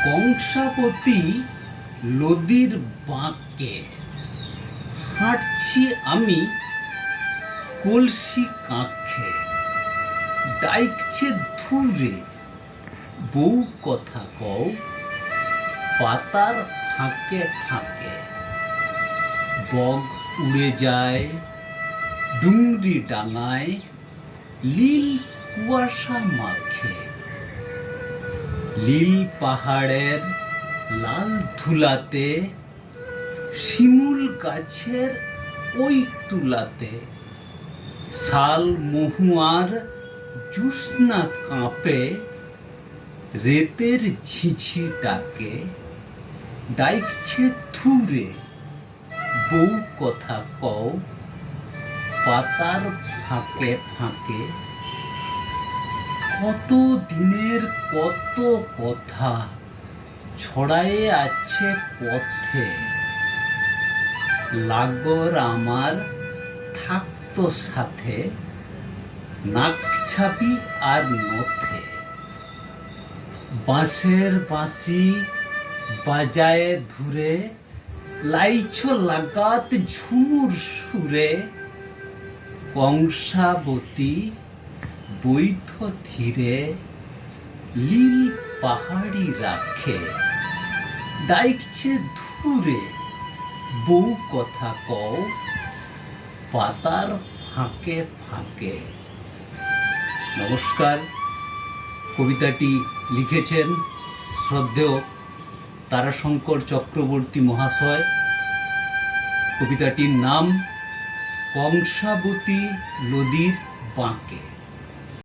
কংসাবতী নদীর বাঁকে হাঁটছি আমি কলসি কাঁখে, ডাইকছে ধুরে বউ কথা কও পাতার ফাঁকে ফাঁকে। বগ উড়ে যায় ডুংরি ডাঙায়, লীল কুয়াশা মাখে। লীল পাহাড়ের লাল ধুলাতে, শিমুল গাছের ওই তুলাতে, শাল মহুয়ার জ্যোৎস্না কাঁপে রেতের ঝিঝি ডাকে। ডাইকছে ধুরে বউ কথা কও পাতার ফাঁকে ফাঁকে। কত দিনের কত কথা ছড়ায়ে আছে পথে, লাগর আমার থাকতো সাথে নাকছাবি আর নথে। বাঁশের বাঁশি বাজায়ে ধুরে, লাইছ লাগাত ঝুমুর সুরে। কংসাবতী বৈধ ধীরে, লীল পাহাড়ি রাখে। ডাইকছে ধুরে বউ কথা কও পাতার ফাঁকে ফাঁকে। নমস্কার। কবিতাটি লিখেছেন শ্রদ্ধেয় তারাশঙ্কর চক্রবর্তী মহাশয়। কবিতাটির নাম কংসাবতী নদীর বাঁকে।